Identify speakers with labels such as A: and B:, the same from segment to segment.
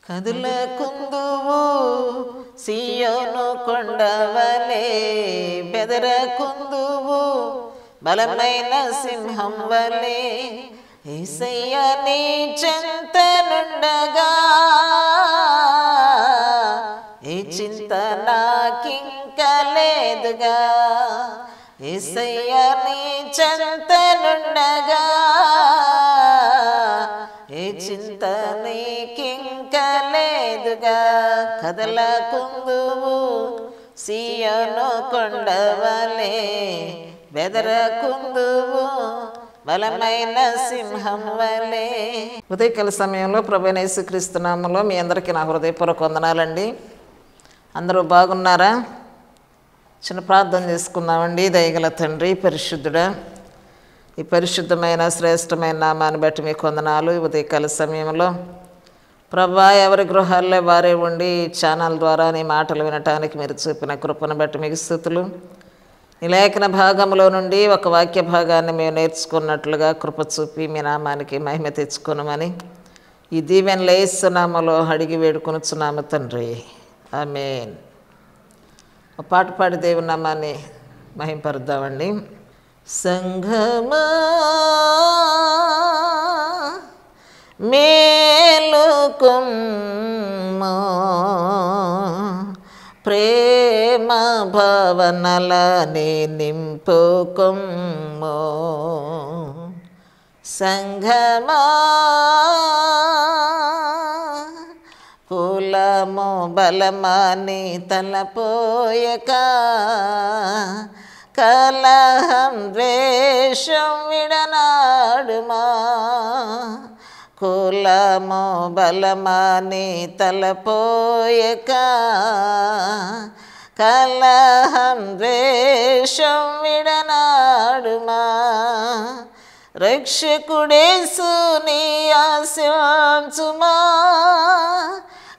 A: కదులకుందువు సియోను కొండవలే, బెదరకుందువు బలమైన సింహం వలే. యేసయ్య నీ చెంతనుండగా ఏ చింత నాకింక లేదుగా. యేసయ్య నీ చెంతనుండగా ఏ చింత నీకింక లేదుగా. కదలకుందువు సియోను కొండవలే, బెదరకుందువు బలమైన సింహం వలే. ఉదయకాల సమయంలో ప్రభువైన యేసుక్రీస్తు నామములో మీ అందరికీ నా హృదయపూర్వక వందనాలండి. అందరూ బాగున్నారా? చిన్న ప్రార్థన చేసుకుందామండి. దయగల తండ్రి, పరిశుద్ధుడా, ఈ పరిశుద్ధమైన శ్రేష్టమైన నామాన్ని బట్టి మీకు వందనాలు. ఉదయకాల సమయంలో ప్రభువా, ఎవరి గృహాల్లో వారే ఉండి ఈ ఛానల్ ద్వారా నీ మాటలు వినటానికి మీరు చూపిన కృపను బట్టి మీకు స్తుతులు. ఈ లేఖన భాగంలో నుండి ఒక వాక్య భాగాన్ని మేము నేర్చుకున్నట్లుగా కృప చూపి మీ నామానికి మహిమ తెచ్చుకున్నామని ఈ దీవెనలు యేసు నామములో అడిగి వేడుకొనుచున్నాము తండ్రి, ఆమేన్. ఒక పాట పాడి దేవుని నామాన్ని మహింపరుద్దామండి. సంఘమా మేలుకొమ్ము, ప్రేమ భావనలని నింపుకొమ్ము. సంఘమా కులము బలమాని తలపోయక, కలహం ద్వేషం విడనాడుమా. కులము బలమాని తలపోయక, కలహం ద్వేషం విడనాడుమా. రక్షకుడేసుని ఆశించుమా,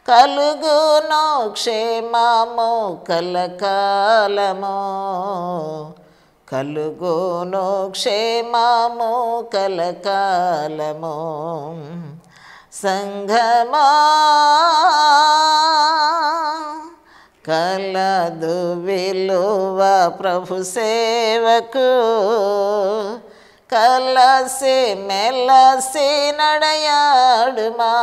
A: కలుగును క్షేమము కలకాలము. కలుగును క్షేమము కలకాలము. సంఘమా కలదు విలువ ప్రభు సేవకు, కలసి మెలసి నడయాడుమా.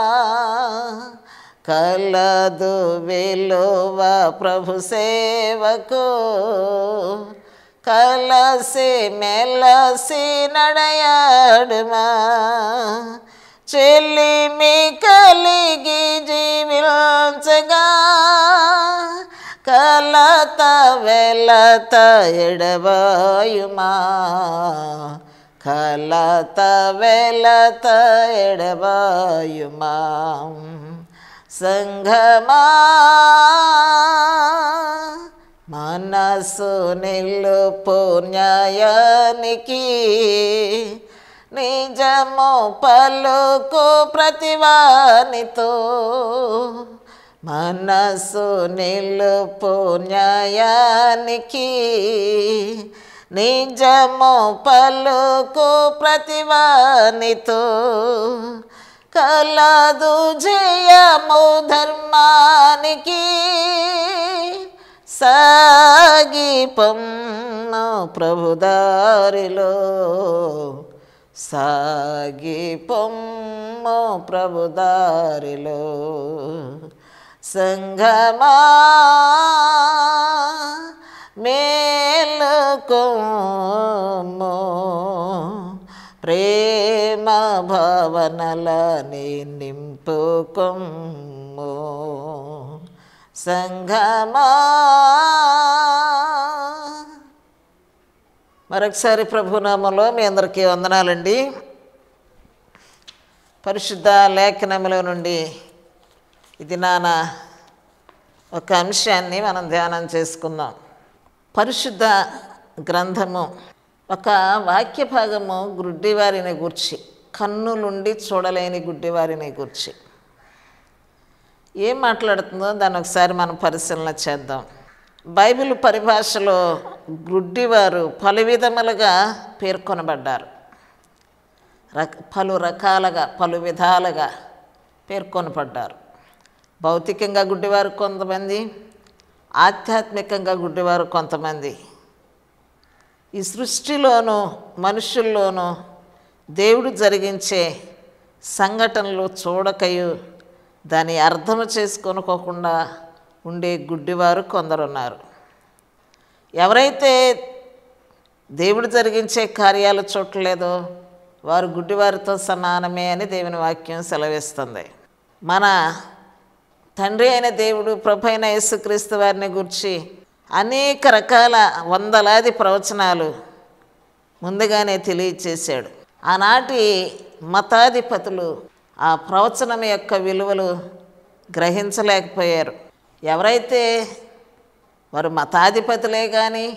A: కలదు విలువ ప్రభు సేవకు, కలసి మెలసి నడయాడుమా. చెల్లిమి కలిగి జీవించగా, కలత వెలత ఎడబాయుమా. కలత వెలత ఎడబాయుమా. సంఘమా మనసు నిలుపు న్యాయానికి, నిజము పలుకు ప్రతివానితో. మనసు నిలుపు న్యాయానికి, నిజము పలుకు ప్రతివానితో. కలదు జయము ధర్మానికి, సాగిపొమ్ము ప్రభుదారిలో. సాగిపొమ్ము ప్రభుదారిలో. సంఘమా మేలుకొమ్ము, ప్రేమ భావనలని నింపుకొమ్ము. సంఘమా మరొకసారి ప్రభునామములో మీ అందరికీ వందనాలండి. పరిశుద్ధ లేఖనములో నుండి ఇది నాన్న ఒక అంశాన్ని మనం ధ్యానం చేసుకుందాం. పరిశుద్ధ గ్రంథము ఒక వాక్య భాగము గుడ్డివారిని గూర్చి, కన్నులుండి చూడలేని గుడ్డివారిని గూర్చి ఏం మాట్లాడుతుందో దాన్ని ఒకసారి మనం పరిశీలన చేద్దాం. బైబిల్ పరిభాషలో గుడ్డివారు పలు విధములుగా పేర్కొనబడ్డారు. పలు రకాలుగా పలు విధాలుగా పేర్కొనబడ్డారు. భౌతికంగా గుడ్డివారు కొంతమంది, ఆధ్యాత్మికంగా గుడ్డివారు కొంతమంది. ఈ సృష్టిలోనూ మనుషుల్లోనూ దేవుడు జరిగించే సంఘటనలు చూడకయు దాన్ని అర్థం చేసుకోనుకోకుండా ఉండే గుడ్డివారు కొందరున్నారు. ఎవరైతే దేవుడు జరిగించే కార్యాలు చూడలేదో వారు గుడ్డివారితో సమానమే అని దేవుని వాక్యం సెలవిస్తుంది. మన తండ్రి అయిన దేవుడు ప్రభు అయిన యేసుక్రీస్తు వారిని గురించి అనేక రకాల వందలాది ప్రవచనాలు ముందుగానే తెలియచేశాడు. ఆనాటి మతాధిపతులు ఆ ప్రవచనం యొక్క విలువలు గ్రహించలేకపోయారు. ఎవరైతే వారు మతాధిపతులే కానీ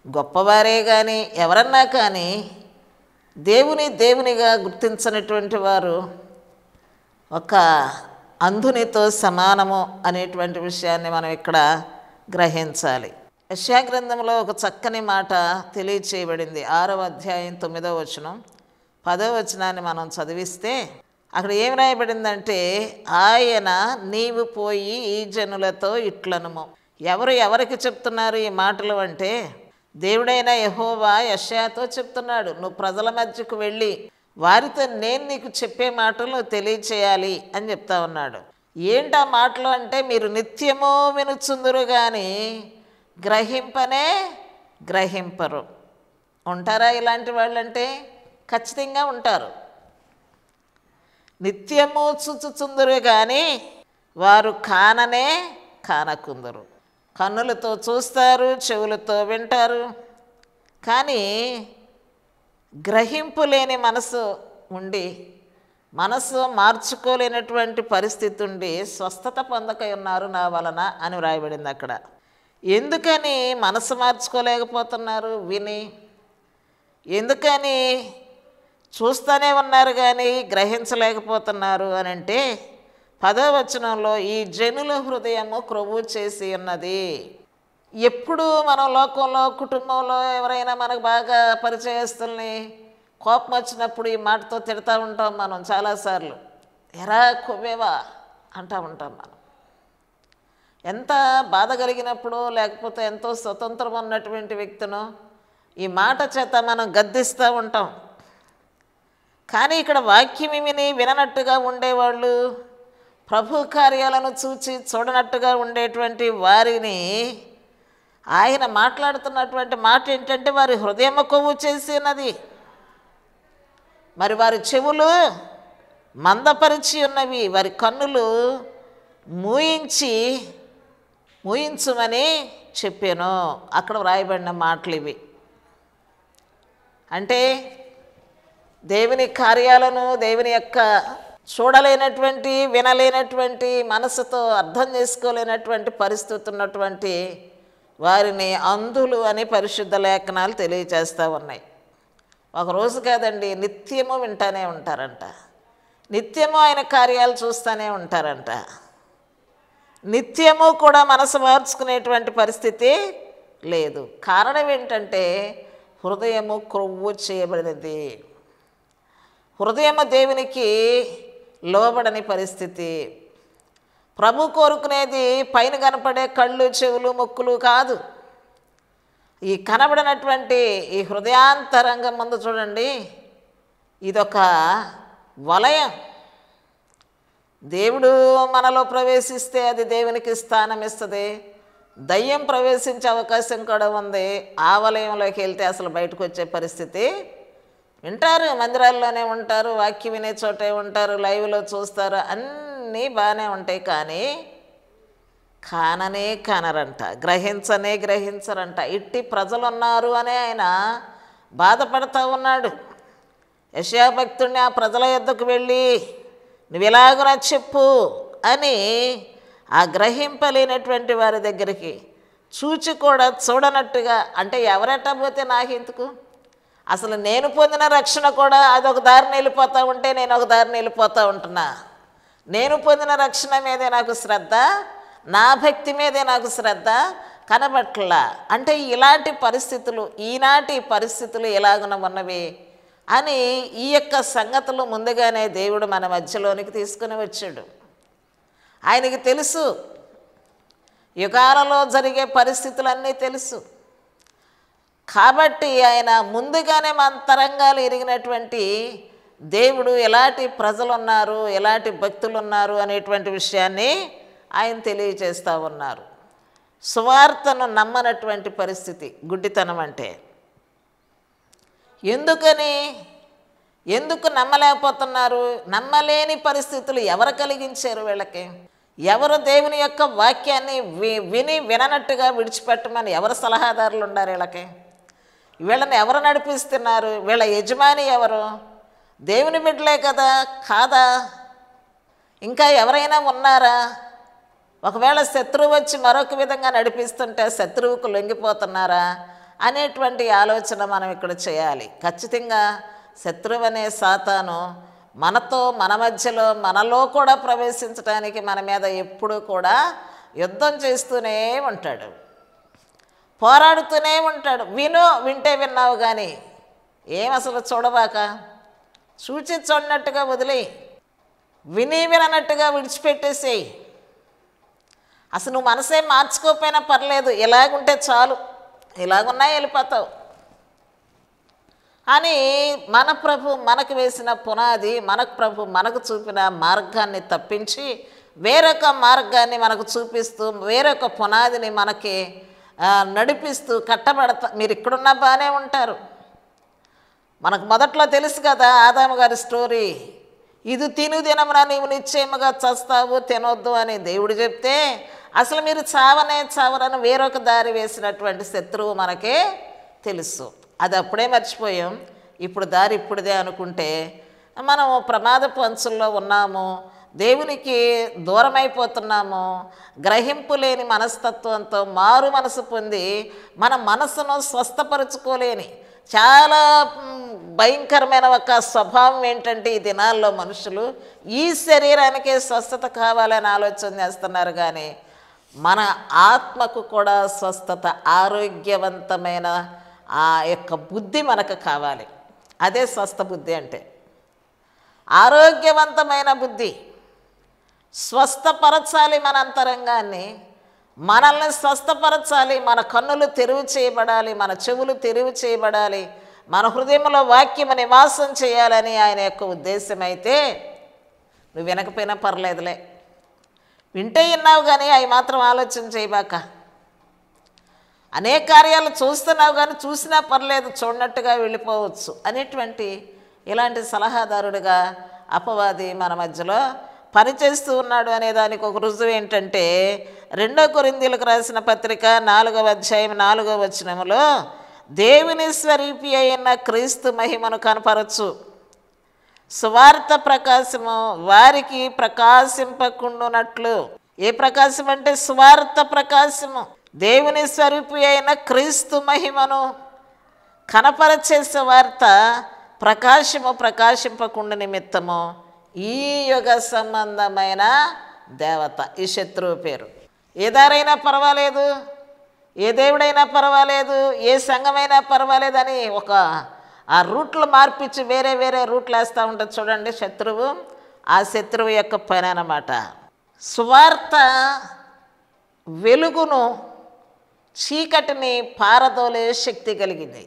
A: గొప్పవారే కానీ ఎవరన్నా కానీ దేవునిగా గుర్తించినటువంటి వారు ఒక అంధునితో సమానము అనేటువంటి విషయాన్ని మనం ఇక్కడ గ్రహించాలి. యెషయా గ్రంథంలో ఒక చక్కని మాట తెలియచేయబడింది. 6వ అధ్యాయం 9వ వచనం 10వ వచనాన్ని మనం చదివిస్తే అక్కడ ఏం రాయబడిందంటే, ఆయన నీవు పోయి ఈ జనులతో ఇట్లనుము. ఎవరికి చెప్తున్నారు ఈ మాటలు అంటే, దేవుడైన యెహోవా యెషయాతో చెప్తున్నాడు. నువ్వు ప్రజల మధ్యకు వెళ్ళి వారితో నేను నీకు చెప్పే మాటలు తెలియచేయాలి అని చెప్తా ఉన్నాడు. ఏంటా మాటలు అంటే, మీరు నిత్యము వినుచుందురు కానీ గ్రహింపనే గ్రహింపరు. ఉంటారా ఇలాంటి వాళ్ళంటే? ఖచ్చితంగా ఉంటారు. నిత్యము చూచుచుందురు కానీ వారు కాననే కానకుందరు. కన్నులతో చూస్తారు, చెవులతో వింటారు, కానీ గ్రహింపు లేని మనసు ఉండి మనసు మార్చుకోలేనటువంటి పరిస్థితి ఉండి స్వస్థత పొందకై ఉన్నారు నా వలన అని వ్రాయబడింది అక్కడ. ఎందుకని మనసు మార్చుకోలేకపోతున్నారు? విని. ఎందుకని చూస్తూనే ఉన్నారు కానీ గ్రహించలేకపోతున్నారు అని అంటే 10వ వచనంలో ఈ జనుల హృదయము క్రొవ్వు చేసి ఉన్నది. ఎప్పుడు మనం లోకంలో కుటుంబంలో ఎవరైనా మనకు బాగా పరిచయస్తుల్ని కోపం వచ్చినప్పుడు ఈ మాటతో తిడతా ఉంటాం మనం చాలాసార్లు. ఎరా కొవ్వేవా అంటూ ఉంటాం మనం. ఎంత బాధ కలిగినప్పుడు లేకపోతే ఎంతో స్వతంత్రం ఉన్నటువంటి వ్యక్తినో ఈ మాట చేత మనం గద్దిస్తూ ఉంటాం. కానీ ఇక్కడ వాక్యం విని విననట్టుగా ఉండేవాళ్ళు, ప్రభు కార్యాలను చూచి చూడనట్టుగా ఉండేటువంటి వారిని ఆయన మాట్లాడుతున్నటువంటి మాట ఏంటంటే, వారి హృదయము కొవ్వు చేసినది, మరి వారి చెవులు మందపరిచి ఉన్నవి, వారి కన్నులు మూయించుమని చెప్పాను. అక్కడ వ్రాయబడిన మాటలు ఇవి. అంటే దేవుని కార్యాలను దేవుని యొక్క చూడలేనటువంటి, వినలేనటువంటి, మనసుతో అర్థం చేసుకోలేనటువంటి పరిస్థితి ఉన్నటువంటి వారిని అంధులు అని పరిశుద్ధ లేఖనాలు తెలియచేస్తూ ఉన్నాయి. ఒకరోజు కాదండి, నిత్యము వింటానే ఉంటారంట. నిత్యము ఆయన కార్యాలు చూస్తూనే ఉంటారంట. నిత్యము కూడా మనసు మార్చుకునేటువంటి పరిస్థితి లేదు. కారణం ఏంటంటే హృదయము క్రొవ్వు చేయబడినది. హృదయము దేవునికి లోబడని పరిస్థితి. ప్రభు కోరుకునేది పైన కనపడే కళ్ళు, చెవులు, ముక్కులు కాదు. ఈ కనబడినటువంటి ఈ హృదయాంతరంగం ముందు చూడండి, ఇదొక వలయం. దేవుడు మనలో ప్రవేశిస్తే అది దేవునికి స్థానం ఇస్తుంది. దయ్యం ప్రవేశించే అవకాశం కూడా ఉంది. ఆ వలయంలోకి వెళ్తే అసలు బయటకు వచ్చే పరిస్థితి. వింటారు, మందిరాల్లోనే ఉంటారు, వాక్యం వినే చోటే ఉంటారు, లైవ్లో చూస్తారు, అన్నీ బాగానే ఉంటాయి. కానీ కాననే కానరంట, గ్రహించరంట. ఇట్టి ప్రజలు ఉన్నారు అని ఆయన బాధపడుతూ ఉన్నాడు. యెషయా భక్తుడిని ఆ ప్రజల యొద్దకు వెళ్ళి నువ్వు ఎలాగునా చెప్పు అని ఆ గ్రహింపలేనటువంటి వారి దగ్గరికి చూచి కూడా చూడనట్టుగా, అంటే ఎవరెట్ట పోతే నాకెందుకు, అసలు నేను పొందిన రక్షణ కూడా అదొక దారిని వెళ్ళిపోతూ ఉంటే నేను ఒక దారిని వెళ్ళిపోతూ ఉంటున్నా. నేను పొందిన రక్షణ మీదే నాకు శ్రద్ధ, నా భక్తి మీదే నాకు శ్రద్ధ కనబట్లా. అంటే ఇలాంటి పరిస్థితులు, ఈనాటి పరిస్థితులు ఎలాగున ఉన్నవి అని ఈ యొక్క సంగతులు ముందుగానే దేవుడు మన మధ్యలోనికి తీసుకుని వచ్చాడు. ఆయనకి తెలుసు, యుగాలలో జరిగే పరిస్థితులన్నీ తెలుసు. కాబట్టి ఆయన ముందుగానే మన తరంగాలు ఎరిగినటువంటి దేవుడు ఎలాంటి ప్రజలు ఉన్నారు, ఎలాంటి భక్తులు ఉన్నారు అనేటువంటి విషయాన్ని ఆయన తెలియజేస్తూ ఉన్నారు. సువార్తను నమ్మనటువంటి పరిస్థితి గుడ్డితనం అంటే. ఎందుకు నమ్మలేకపోతున్నారు? నమ్మలేని పరిస్థితులు ఎవరు కలిగించారు వీళ్ళకి? ఎవరు దేవుని యొక్క వాక్యాన్ని విననట్టుగా విడిచిపెట్టమని ఎవరు సలహాదారులు ఉన్నారు వీళ్ళకి? వీళ్ళని ఎవరు నడిపిస్తున్నారు? వీళ్ళ యజమాని ఎవరు? దేవుని బిడ్డలే కదా, కాదా? ఇంకా ఎవరైనా ఉన్నారా? ఒకవేళ శత్రువు వచ్చి మరొక విధంగా నడిపిస్తుంటే శత్రువుకు లొంగిపోతున్నారా అనేటువంటి ఆలోచన మనం ఇక్కడ చేయాలి. ఖచ్చితంగా శత్రువు అనే సాతాను మన మధ్యలో మనలో కూడా ప్రవేశించడానికి మన మీద ఎప్పుడూ కూడా యుద్ధం చేస్తూనే ఉంటాడు, పోరాడుతూనే ఉంటాడు. వింటే విన్నావు కానీ ఏం అసలు చూడబాక, చూచి చూడనట్టుగా వదిలి, విననట్టుగా విడిచిపెట్టేసేయి. అసలు నువ్వు మనసే మార్చుకోకపోయినా పర్లేదు, ఇలాగుంటే చాలు, ఇలాగున్నా వెళ్ళిపోతావు అని మన ప్రభు మనకు వేసిన పునాది, ప్రభు మనకు చూపిన మార్గాన్ని తప్పించి వేరొక మార్గాన్ని మనకు చూపిస్తూ వేరొక పునాదిని మనకి నడిపిస్తూ కట్టబడతా. మీరు ఇక్కడున్నా బాగానే ఉంటారు. మనకు మొదట్లో తెలుసు కదా ఆదాము గారి స్టోరీ. ఇది తిను దినమున నీవు నిశ్చయముగా చస్తావు, తినొద్దు అని దేవుడు చెప్తే అసలు మీరు చావరని వేరొక దారి వేసినటువంటి శత్రువు మనకే తెలుసు. అది అప్పుడే మర్చిపోయాం. ఇప్పుడు దారి ఇప్పుడుదే అనుకుంటే మనం ప్రమాదపు అంచుల్లో ఉన్నాము, దేవునికి దూరమైపోతున్నాము. గ్రహింపు లేని మనస్తత్వంతో మారు మనసు పొంది మన మనసును స్వస్థపరచుకోలేని చాలా భయంకరమైన ఒక స్వభావం ఏంటంటే ఈ దినాల్లో మనుషులు ఈ శరీరానికే స్వస్థత కావాలని ఆలోచన చేస్తున్నారు, కానీ మన ఆత్మకు కూడా స్వస్థత, ఆరోగ్యవంతమైన ఆ యొక్క బుద్ధి మనకు కావాలి. అదే స్వస్థ బుద్ధి అంటే. ఆరోగ్యవంతమైన బుద్ధి స్వస్థపరచాలి మన అంతరంగాన్ని, మనల్ని స్వస్థపరచాలి. మన కన్నులు తెరువు చేయబడాలి, మన చెవులు తెరువు చేయబడాలి, మన హృదయంలో వాక్యము నివాసం చేయాలని ఆయన యొక్క ఉద్దేశం. అయితే నువ్వు వినకపోయినా పర్లేదులే, వింటే విన్నావు కానీ అవి మాత్రం ఆలోచన చేయబాక. అనేక కార్యాలు చూస్తున్నావు కానీ చూసినా పర్లేదు, చూడనట్టుగా వెళ్ళిపోవచ్చు అనేటువంటి ఇలాంటి సలహాదారుడిగా అపవాది మన మధ్యలో పనిచేస్తూ ఉన్నాడు అనే దానికి ఒక రుజువు ఏంటంటే 2 కొరింథీయులకు రాసిన పత్రిక 4వ అధ్యాయం 4వ వచనములో దేవుని స్వరూపి అయిన క్రీస్తు మహిమను కనపరచు సువార్త ప్రకాశము వారికి ప్రకాశింపకుండునట్లు. ఏ ప్రకాశం అంటే సువార్త ప్రకాశము, దేవుని స్వరూపి అయిన క్రీస్తు మహిమను కనపరచే సువార్త ప్రకాశము ప్రకాశింపకుండా నిమిత్తము ఈ యుగ సంబంధమైన దేవత, ఈ శత్రువు పేరు. ఏ దారైనా పర్వాలేదు, ఏ దేవుడైనా పర్వాలేదు, ఏ సంఘమైనా పర్వాలేదని ఒక ఆ రూట్లు మార్పించి వేరే వేరే రూట్లు వేస్తూ ఉంటుంది చూడండి శత్రువు. ఆ శత్రువు యొక్క పని అన్నమాట. సువార్త వెలుగును చీకటిని పారదోలే శక్తి కలిగింది.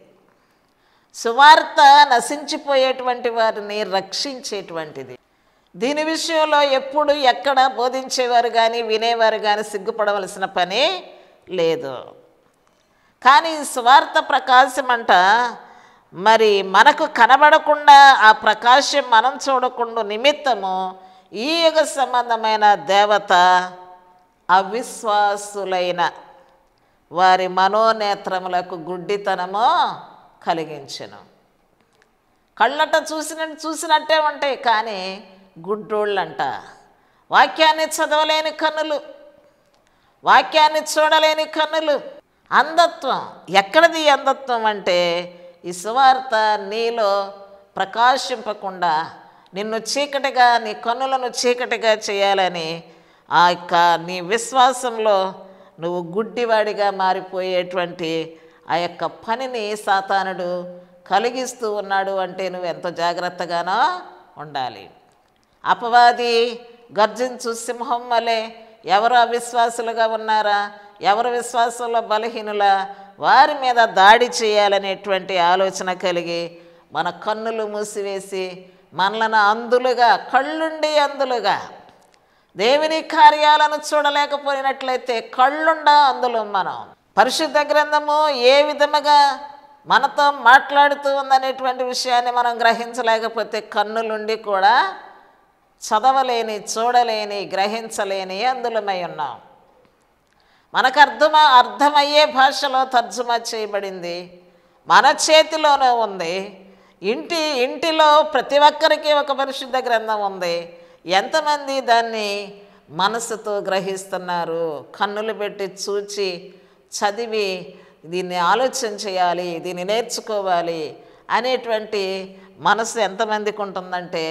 A: సువార్త నశించిపోయేటువంటి వారిని రక్షించేటువంటిది. దీని విషయంలో ఎప్పుడు ఎక్కడ బోధించేవారు కానీ వినేవారు కానీ సిగ్గుపడవలసిన పని లేదు. కానీ సువార్త ప్రకాశం అంట మరి మనకు కనబడకుండా ఆ ప్రకాశం మనం చూడకుండా నిమిత్తము ఈ యుగ సంబంధమైన దేవత అవిశ్వాసులైన వారి మనోనేత్రములకు గుడ్డితనము కలిగించెను. కళ్ళట చూసినట్టే ఉంటాయి కానీ గుడ్డోళ్ళంట. వాక్యాన్ని చదవలేని కన్నులు, వాక్యాన్ని చూడలేని కన్నులు. అంధత్వం. ఎక్కడిది అంధత్వం అంటే ఈ సువార్త నీలో ప్రకాశింపకుండా నిన్ను చీకటిగా, నీ కన్నులను చీకటిగా చేయాలని ఆ యొక్క నీ విశ్వాసంలో నువ్వు గుడ్డివాడిగా మారిపోయేటువంటి ఆ యొక్క పనిని సాతానుడు కలిగిస్తూ ఉన్నాడు. అంటే నువ్వు ఎంతో జాగ్రత్తగానో ఉండాలి. అపవాది గర్జించు సింహం వలె ఎవరు అవిశ్వాసులుగా ఉన్నారా, ఎవరు విశ్వాసంలో బలహీనులా, వారి మీద దాడి చేయాలనేటువంటి ఆలోచన కలిగి మన కన్నులు మూసివేసి మనలను అందులుగా, కళ్ళుండి అందులుగా, దేవుని కార్యాలను చూడలేకపోయినట్లయితే కళ్ళుండా అందులో మనం పరిశుద్ధ గ్రంథము ఏ విధముగా మనతో మాట్లాడుతూ ఉందనేటువంటి విషయాన్ని మనం గ్రహించలేకపోతే కన్నులుండి కూడా చదవలేని, చూడలేని, గ్రహించలేని అందులమై ఉన్నాం. మనకు అర్థమయ్యే భాషలో తర్జుమా చేయబడింది, మన చేతిలోనే ఉంది. ఇంటిలో ప్రతి ఒక్కరికి ఒక పరిశుద్ధ గ్రంథం ఉంది. ఎంతమంది దాన్ని మనసుతో గ్రహిస్తున్నారు? కన్నులు పెట్టి చూచి చదివి దీన్ని ఆలోచన చేయాలి, దీన్ని నేర్చుకోవాలి అనేటువంటి మనసు ఎంతమందికి ఉంటుందంటే,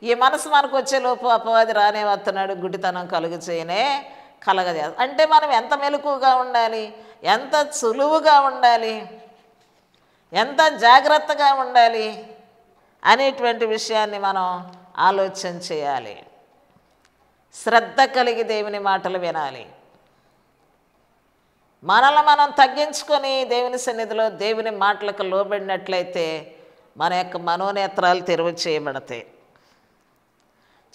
A: ఈ మనసు మనకు వచ్చేలోపు అపవాది రానే వస్తున్నాడు, గుడితనం కలగజేస్తాడు. అంటే మనం ఎంత మెలకుగా ఉండాలి, ఎంత సులువుగా ఉండాలి, ఎంత జాగ్రత్తగా ఉండాలి అనేటువంటి విషయాన్ని మనం ఆలోచన చేయాలి. శ్రద్ధ కలిగి దేవుని మాటలు వినాలి. మనల్ని మనం తగ్గించుకొని దేవుని సన్నిధిలో దేవుని మాటలకు లోబడినట్లయితే మన యొక్క మనోనేత్రాలు తెరువు చేయబడతాయి.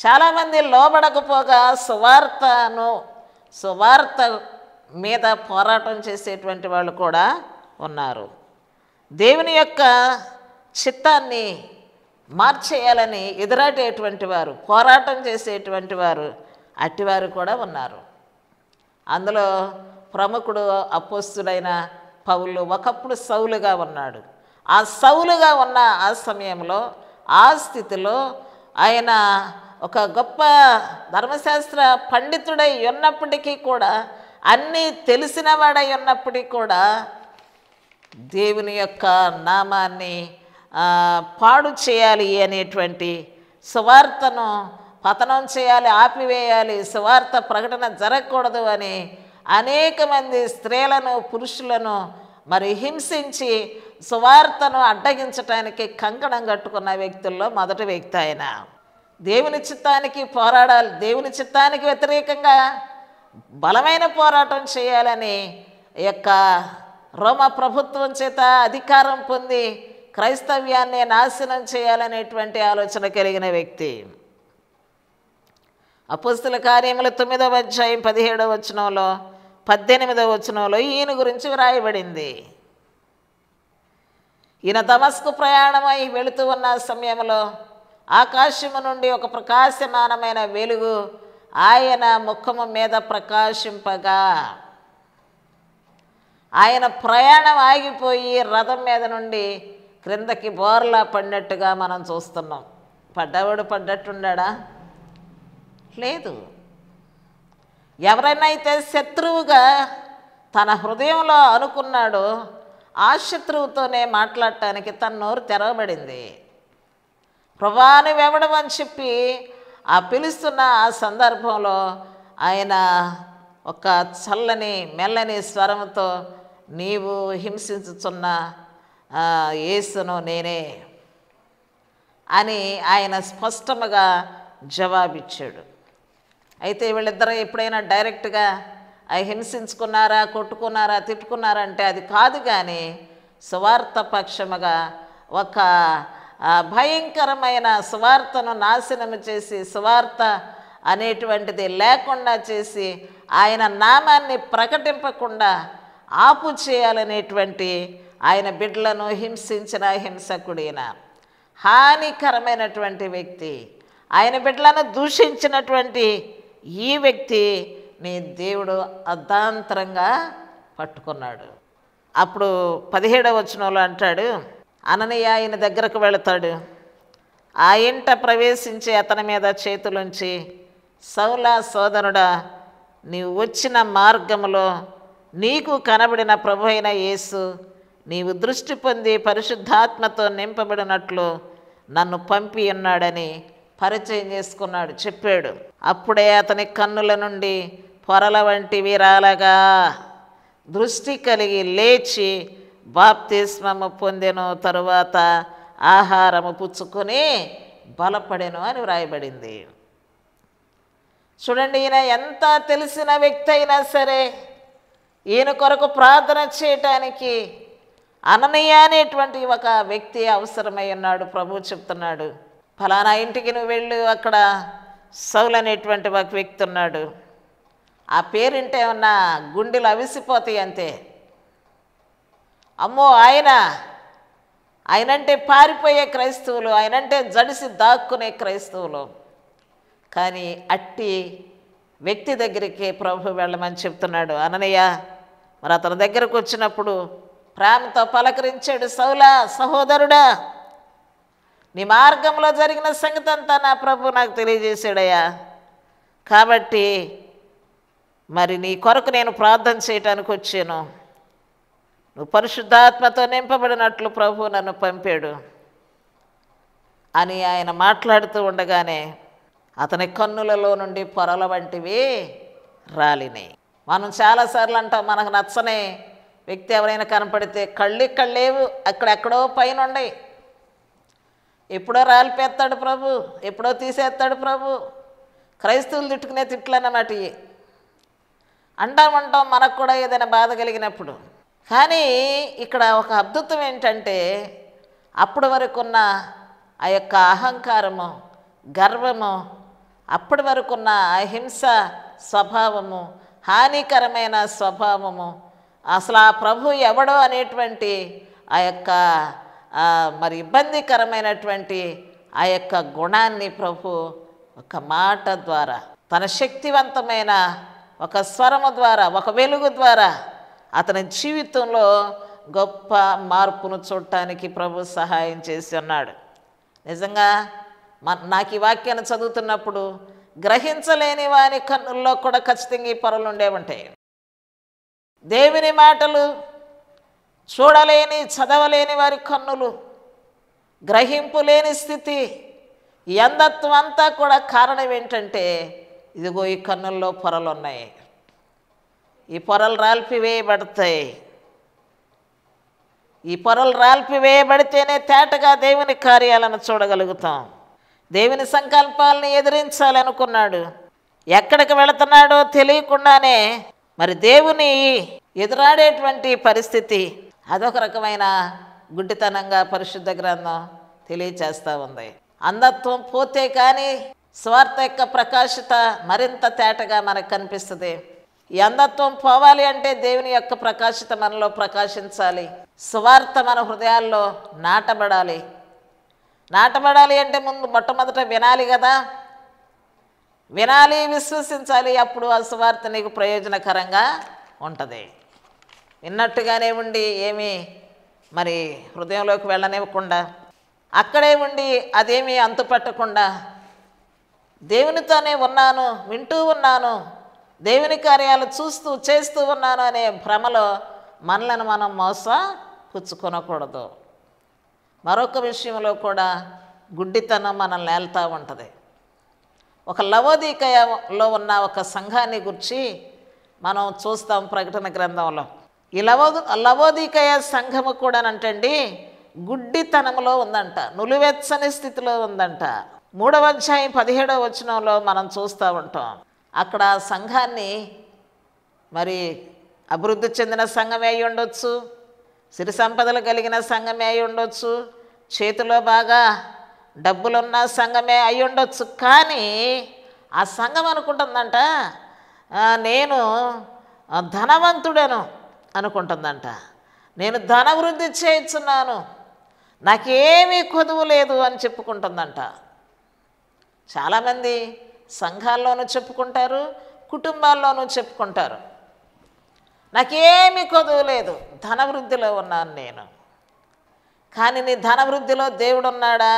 A: చాలామంది లోబడకపోగా సువార్త మీద పోరాటం చేసేటువంటి వాళ్ళు కూడా ఉన్నారు. దేవుని యొక్క చిత్తాన్ని మార్చేయాలని ఎదురాడేటువంటి వారు, పోరాటం చేసేటువంటి వారు, అట్టివారు కూడా ఉన్నారు. అందులో ప్రముఖుడు అపోస్తుడైన పౌలు ఒకప్పుడు సౌలుగా ఉన్నాడు. ఆ సౌలుగా ఉన్న ఆ సమయంలో, ఆ స్థితిలో ఆయన ఒక గొప్ప ధర్మశాస్త్ర పండితుడై ఉన్నప్పటికీ కూడా, అన్నీ తెలిసిన వాడై ఉన్నప్పటికీ కూడా దేవుని యొక్క నామాన్ని పాడు చేయాలి అనేటువంటి, సువార్తను పతనం చేయాలి, ఆపివేయాలి, సువార్త ప్రకటన జరగకూడదు అని అనేక మంది స్త్రీలను, పురుషులను మరి హింసించి సువార్తను అడ్డగించటానికి కంకణం కట్టుకున్న వ్యక్తుల్లో మొదటి వ్యక్తి ఆయన. దేవుని చిత్తానికి పోరాడాలి, దేవుని చిత్తానికి వ్యతిరేకంగా బలమైన పోరాటం చేయాలని యొక్క రోమా ప్రభుత్వం చేత అధికారం పొంది క్రైస్తవ్యాన్ని నాశనం చేయాలనేటువంటి ఆలోచన కలిగిన వ్యక్తి. అపోస్తుల కార్యములు 9వ అధ్యాయం 17వ వచనంలో 18వ వచనంలో ఈయన గురించి వ్రాయబడింది. ఈయన దమస్కు ప్రయాణమై వెళుతూ ఉన్న సమయంలో ఆకాశము నుండి ఒక ప్రకాశమానమైన వెలుగు ఆయన ముఖము మీద ప్రకాశింపగా, ఆయన ప్రయాణం ఆగిపోయి రథం మీద నుండి క్రిందకి బోర్లా పడినట్టుగా మనం చూస్తున్నాం. పడ్డవాడు పడ్డట్టున్నాడా? లేదు. ఎవరైనా అయితే శత్రువుగా తన హృదయంలో అనుకున్నాడో ఆ శత్రువుతోనే మాట్లాడటానికి తన నోరు తెరవబడింది. ప్రభువా నువ్వెవడవని చెప్పి ఆ పిలుస్తున్న ఆ సందర్భంలో ఆయన ఒక చల్లని మెల్లని స్వరంతో, నీవు హింసించుచున్న యేసును నేనే అని ఆయన స్పష్టంగా జవాబిచ్చాడు. అయితే వీళ్ళిద్దరూ ఎప్పుడైనా డైరెక్ట్గా హింసించుకున్నారా, కొట్టుకున్నారా, తిట్టుకున్నారా అంటే అది కాదు. కానీ సువార్త పక్షముగా ఒక భయంకరమైన సువార్తను నాశనము చేసి, సువార్త అనేటువంటిది లేకుండా చేసి, ఆయన నామాన్ని ప్రకటింపకుండా ఆపు చేయాలనేటువంటి ఆయన బిడ్డలను హింసించిన హింసకుడైన హానికరమైనటువంటి వ్యక్తి, ఆయన బిడ్డలను దూషించినటువంటి ఈ వ్యక్తి నీ దేవుడు అర్ధాంతరంగా పట్టుకున్నాడు. అప్పుడు 17వ వచనంలో అంటాడు, అననీయ ఆయన దగ్గరకు వెళతాడు. ఆ ఇంట ప్రవేశించి అతని మీద చేతులుంచి, సౌలా సోదరుడా, నీవు వచ్చిన మార్గములో నీకు కనబడిన ప్రభు అయిన యేసు నీవు దృష్టి పొంది పరిశుద్ధాత్మతో నింపబడినట్లు నన్ను పంపి ఉన్నాడని పరిచయం చేసుకున్నాడు, చెప్పాడు. అప్పుడే అతని కన్నుల నుండి పొరల వంటివి రాలగా దృష్టి కలిగి లేచి బాప్తిస్మము పొందెను. తరువాత ఆహారము పుచ్చుకొని బలపడెను అని వ్రాయబడింది. చూడండి, ఈయన ఎంత తెలిసిన వ్యక్తి అయినా సరే ఈయన కొరకు ప్రార్థన చేయటానికి అననీయ అనేటువంటి ఒక వ్యక్తి అవసరమై ఉన్నాడు. ప్రభు చెప్తున్నాడు, ఫలానా ఇంటికి నువ్వు వెళ్ళు, అక్కడ సౌలు అనేటువంటి ఒక వ్యక్తి ఉన్నాడు. ఆ పేరింటే ఏమన్నా గుండెలు అవిసిపోతాయి అంతే. అమ్మో, ఆయనంటే పారిపోయే క్రైస్తవులు, ఆయనంటే జడిసి దాక్కునే క్రైస్తవులు. కానీ అట్టి వ్యక్తి దగ్గరికి ప్రభు వెళ్ళమని చెప్తున్నాడు. అననీయ మరి అతని దగ్గరకు వచ్చినప్పుడు ప్రేమతో పలకరించాడు. సౌలా, సహోదరుడా, నీ మార్గంలో జరిగిన సంగతి అంతా నా ప్రభు నాకు తెలియజేశాడయ్యా. కాబట్టి మరి నీ కొరకు నేను ప్రార్థన చేయటానికి వచ్చాను. నువ్వు పరిశుద్ధాత్మతో నింపబడినట్లు ప్రభు నన్ను పంపాడు అని ఆయన మాట్లాడుతూ ఉండగానే అతని కన్నులలో నుండి పొరల వంటివి రాలినాయి. మనం చాలాసార్లు అంటాం, మనకు నచ్చని వ్యక్తి ఎవరైనా కనపడితే కళ్ళేవు, అక్కడెక్కడో పైన ఉన్నాయి, ఎప్పుడో రాలిపేస్తాడు ప్రభు, ఎప్పుడో తీసేస్తాడు ప్రభు. క్రైస్తవులు తిట్టుకునే తిట్లు అన్నమాట ఇవి. అంటాం మనకు కూడా ఏదైనా బాధ కలిగినప్పుడు. కానీ ఇక్కడ ఒక అద్భుతం ఏంటంటే, అప్పటి వరకున్న ఆ యొక్క అహంకారము, గర్వము, అప్పటి వరకున్న అహింస స్వభావము, హానికరమైన స్వభావము, అసలు ఆ ప్రభు ఎవడో అనేటువంటి ఆ యొక్క మరి ఇబ్బందికరమైనటువంటి ఆ యొక్క గుణాన్ని ప్రభు ఒక మాట ద్వారా, తన శక్తివంతమైన ఒక స్వరము ద్వారా, ఒక వెలుగు ద్వారా అతని జీవితంలో గొప్ప మార్పును చూడటానికి ప్రభు సహాయం చేసి ఉన్నాడు. నిజంగా నాకు ఈ వాక్యాన్ని చదువుతున్నప్పుడు గ్రహించలేని వారి కన్నుల్లో కూడా ఖచ్చితంగా ఈ పొరలు ఉండే ఉంటాయి. దేవుని మాటలు చూడలేని, చదవలేని వారి కన్నులు, గ్రహింపు లేని స్థితి, ఈ అంధత్వం అంతా కూడా కారణం ఏంటంటే, ఇదిగో ఈ కన్నుల్లో పొరలు ఉన్నాయి. ఈ పొరలు రాల్పివేయబడతాయి. ఈ పొరలు రాల్పివేయబడితేనే తేటగా దేవుని కార్యాలను చూడగలుగుతాం. దేవుని సంకల్పాలను ఎదిరించాలనుకున్నాడు. ఎక్కడికి వెళుతున్నాడో తెలియకుండానే మరి దేవుని ఎదురాడేటువంటి పరిస్థితి, అదొక రకమైన గుడ్డితనంగా పరిశుద్ధ గ్రంథం తెలియచేస్తూ ఉంది. అంధత్వం పోతే కానీ స్వార్థ యొక్క ప్రకాశత మరింత తేటగా మనకు కనిపిస్తుంది. ఈ అంధత్వం పోవాలి అంటే దేవుని యొక్క ప్రకాశత మనలో ప్రకాశించాలి. స్వార్థ మన హృదయాల్లో నాటబడాలి. నాటబడాలి అంటే ముందు మొట్టమొదట వినాలి కదా, వినాలి, విశ్వసించాలి. అప్పుడు ఆ స్వార్థ నీకు ప్రయోజనకరంగా ఉంటుంది. విన్నట్టుగానే ఉండి ఏమీ మరి హృదయంలోకి వెళ్ళనివ్వకుండా, అక్కడే ఉండి అదేమీ అంతుపట్టకుండా, దేవునితోనే ఉన్నాను, వింటూ ఉన్నాను, దేవుని కార్యాలు చూస్తూ చేస్తూ ఉన్నాను అనే భ్రమలో మనలను మనం మోసపుచ్చుకొనకూడదు. మరొక విషయంలో కూడా గుడ్డితనం మనల్ని నేల్తా ఉంటుంది. ఒక లవోదికయలో ఉన్న ఒక సంఘాన్ని గురించి మనం చూస్తాం ప్రకటన గ్రంథంలో. ఈ లవోదికయ సంఘము కూడానంటండి గుడ్డితనంలో ఉందంట, నులివెచ్చని స్థితిలో ఉందంట. 3వ అధ్యాయం 17వ వచనంలో మనం చూస్తూ ఉంటాం. అక్కడ సంఘాన్ని మరి అభివృద్ధి చెందిన సంఘమే అయి ఉండొచ్చు, సిరి సంపదలు కలిగిన సంఘమే అయి ఉండొచ్చు, చేతిలో బాగా డబ్బులున్న సంఘమే అయి ఉండొచ్చు. కానీ ఆ సంఘం అనుకుంటుందంట, నేను ధనవంతుడను అనుకుంటుందంట, నేను ధనవృద్ధి చేయించున్నాను, నాకేమీ కొదువు లేదు అని చెప్పుకుంటుందంట. చాలామంది సంఘాల్లోనూ చెప్పుకుంటారు, కుటుంబాల్లోనూ చెప్పుకుంటారు, నాకేమీ కొదువు లేదు, ధనవృద్ధిలో ఉన్నాను నేను. కానీ నీ ధనవృద్ధిలో దేవుడు ఉన్నాడా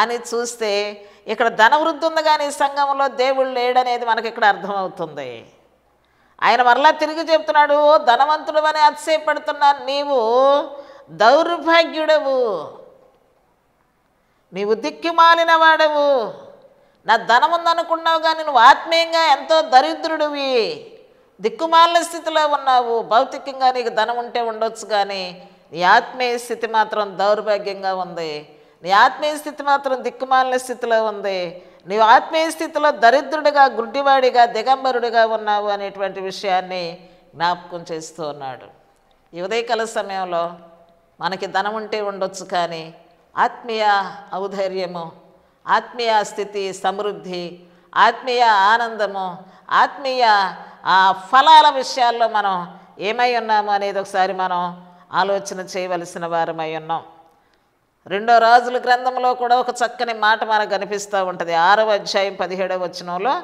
A: అని చూస్తే ఇక్కడ ధనవృద్ధి ఉంది, కానీ సంఘంలో దేవుడు లేడనేది మనకి ఇక్కడ అర్థమవుతుంది. ఆయన మరలా తిరిగి చెప్తున్నాడు, ధనవంతుడు అని అతిశయపడుతున్నాను, నీవు దౌర్భాగ్యుడవు, నీవు దిక్కుమాలిన వాడవు, నా ధనం ఉందనుకున్నావు కానీ నువ్వు ఆత్మీయంగా ఎంతో దరిద్రుడివి, దిక్కుమాలిన స్థితిలో ఉన్నావు. భౌతికంగా నీకు ధనం ఉంటే ఉండొచ్చు, కానీ నీ ఆత్మీయ స్థితి మాత్రం దౌర్భాగ్యంగా ఉంది, నీ ఆత్మీయ స్థితి మాత్రం దిక్కుమాలిన స్థితిలో ఉంది. నీవు ఆత్మీయ స్థితిలో దరిద్రుడిగా, గుడ్డివాడిగా, దిగంబరుడిగా ఉన్నావు అనేటువంటి విషయాన్ని జ్ఞాపకం చేస్తూ ఉన్నాడు. ఈ ఉదయకాల సమయంలో మనకి ధనం ఉంటే ఉండొచ్చు, కానీ ఆత్మీయ ఔదార్యము, ఆత్మీయ స్థితి, సమృద్ధి, ఆత్మీయ ఆనందము, ఆత్మీయ ఫలాల విషయాల్లో మనం ఏమై ఉన్నాము అనేది ఒకసారి మనం ఆలోచన చేయవలసిన వారమై ఉన్నాం. 2 రాజుల గ్రంథంలో కూడా ఒక చక్కని మాట మనకు కనిపిస్తూ ఉంటుంది. 6వ అధ్యాయం 17వ వచనంలో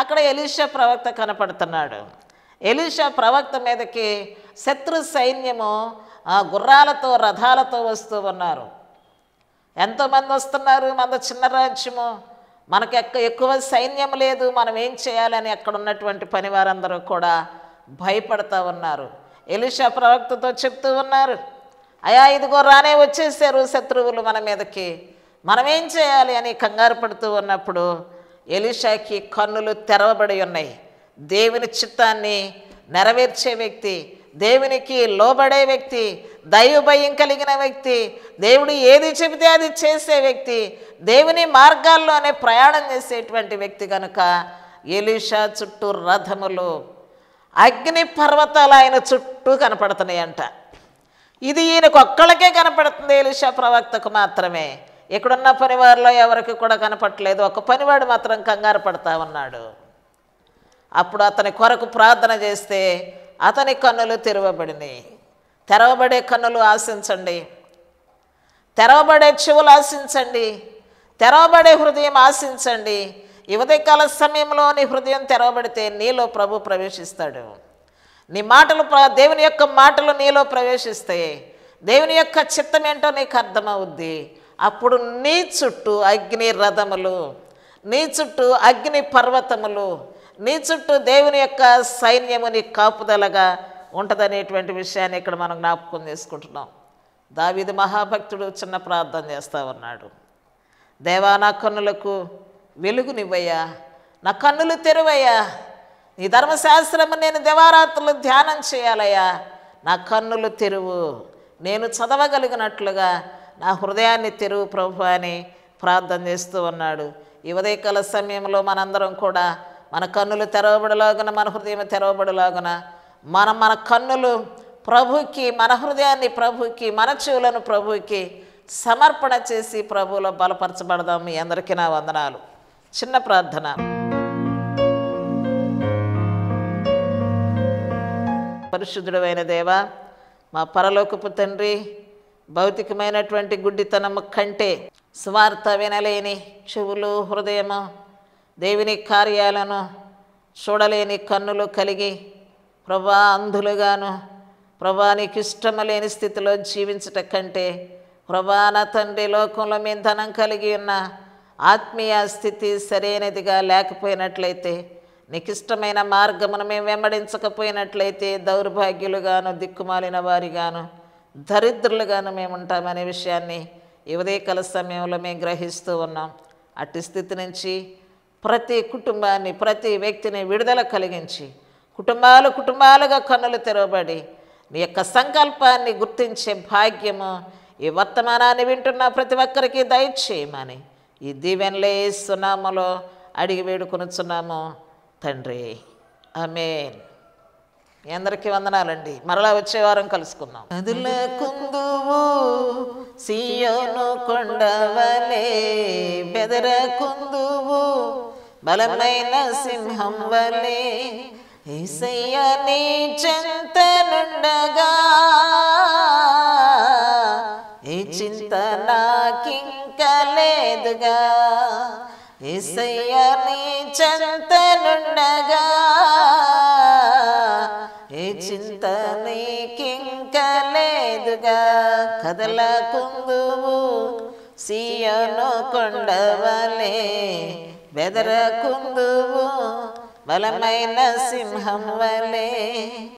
A: అక్కడ ఎలీషా ప్రవక్త కనపడుతున్నాడు. ఎలీషా ప్రవక్త మీదకి శత్రు సైన్యము గుర్రాలతో, రథాలతో వస్తూ ఉన్నారు. ఎంతోమంది వస్తున్నారు. మన చిన్న రాజ్యము, మనకు ఎక్కువ సైన్యం లేదు, మనం ఏం చేయాలని అక్కడ ఉన్నటువంటి పనివారందరూ కూడా భయపడతా ఉన్నారు. ఎలీషా ప్రవక్తతో చెప్తూ ఉన్నారు, అయా ఇదిగో రానే వచ్చేసారు శత్రువులు మన మీదకి, మనం ఏం చేయాలి అని కంగారు పడుతూ ఉన్నప్పుడు ఎలీషాకి కన్నులు తెరవబడి ఉన్నాయి. దేవుని చిత్తాన్ని నెరవేర్చే వ్యక్తి, దేవునికి లోబడే వ్యక్తి, దైవ భయం కలిగిన వ్యక్తి, దేవుడు ఏది చెబితే అది చేసే వ్యక్తి, దేవుని మార్గాల్లోనే ప్రయాణం చేసేటువంటి వ్యక్తి కనుక ఎలీషా చుట్టూ రథములు, అగ్ని పర్వతాలు ఆయన చుట్టూ కనపడుతున్నాయంట. ఇది ఈయనకు ఒక్కళ్ళకే కనపడుతుంది, ఎలీషా ప్రవక్తకు మాత్రమే. ఇక్కడున్న పనివారిలో ఎవరికి కూడా కనపడలేదు. ఒక పనివాడు మాత్రం కంగారు పడతా ఉన్నాడు. అప్పుడు అతని కొరకు ప్రార్థన చేస్తే అతని కన్నులు తెరవబడినాయి. తెరవబడే కన్నులు ఆశించండి, తెరవబడే చెవులు ఆశించండి, తెరవబడే హృదయం ఆశించండి. ఈ ఉదయకాల సమయంలో నీ హృదయం తెరవబడితే నీలో ప్రభు ప్రవేశిస్తాడు. నీ మాటలు, దేవుని యొక్క మాటలు నీలో ప్రవేశిస్తాయి. దేవుని యొక్క చిత్తం ఏంటో నీకు అర్థమవుద్ది. అప్పుడు నీ చుట్టూ అగ్ని రథములు, నీ చుట్టూ అగ్ని పర్వతములు, నీ చుట్టూ దేవుని యొక్క సైన్యము నీ కాపుదలగా ఉంటుందనేటువంటి విషయాన్ని ఇక్కడ మనం జ్ఞాపకం చేసుకుంటున్నాం. దావీదు మహాభక్తుడు చిన్న ప్రార్థన చేస్తూ ఉన్నాడు. దేవా, నా కన్నులకు వెలుగునివ్వయ్యా, నా కన్నులు తెరువయ్యా, నీ ధర్మశాస్త్రము నేను దివారాత్రులు ధ్యానం చేయాలయ్యా, నా కన్నులు తెరువు, నేను చదవగలిగినట్లుగా నా హృదయాన్ని తెరువు ప్రభు అని ప్రార్థన చేస్తూ ఉన్నాడు. ఈ ఉదయకాల సమయంలో మనందరం కూడా మన కన్నులు తెరవబడలాగున, మన హృదయం తెరవబడలాగున మన కన్నులు ప్రభుకి, మన హృదయాన్ని ప్రభుకి, మన చెవులను ప్రభుకి సమర్పణ చేసి ప్రభువులో బలపరచబడదాం. మీ అందరికీ నా వందనాలు. చిన్న ప్రార్థన. పరిశుద్ధుడైన దేవా, మా పరలోకపు తండ్రి, భౌతికమైనటువంటి గుడ్డితనము కంటే స్వార్థ వినలేని చెవులు, హృదయము, దేవుని కార్యాలను చూడలేని కన్నులు కలిగి ప్రభా అంధులుగాను, ప్రభా నీకు ఇష్టము లేని స్థితిలో జీవించట కంటే ప్రభా నా తండ్రి, లోకంలో మేము ధనం కలిగి ఉన్న ఆత్మీయ స్థితి సరైనదిగా లేకపోయినట్లయితే, నీకు ఇష్టమైన మార్గమును మేము వెంబడించకపోయినట్లయితే దౌర్భాగ్యులుగాను, దిక్కుమాలిన వారిగాను, దరిద్రులుగాను మేము ఉంటామనే విషయాన్ని ఈ ఉదయకాల సమయంలో మేము గ్రహిస్తూ ఉన్నాం. అట్టి స్థితి నుంచి ప్రతి కుటుంబాన్ని, ప్రతి వ్యక్తిని విడుదల కలిగించి కుటుంబాలుగా కన్నులు తెరవబడి నీ యొక్క సంకల్పాన్ని గుర్తించే భాగ్యము ఈ వర్తమానాన్ని వింటున్న ప్రతి ఒక్కరికి దయచేయమని ఈ దీవెనలే యేసునామములో అడిగి వేడుకొనుచున్నాము తండ్రి. ఆమేన్. మీ అందరికీ వందనాలండి. మరలా వచ్చే వారం కలుసుకుందాం. కదులకుందువు సీయోను కొండవలే, బెదరకుందువు బలమైన సింహం వలే, యేసయ్య నీ చెంతనుండగా ఏ చింత నాకింక లేదుగా, యేసయ్య నీ చెంతనుండగా ఏ చింత నీకింక లేదుగా. కదలకుందువు సీయోను కొండవలే, బెదరకుందువు బలమైన సింహం వలే.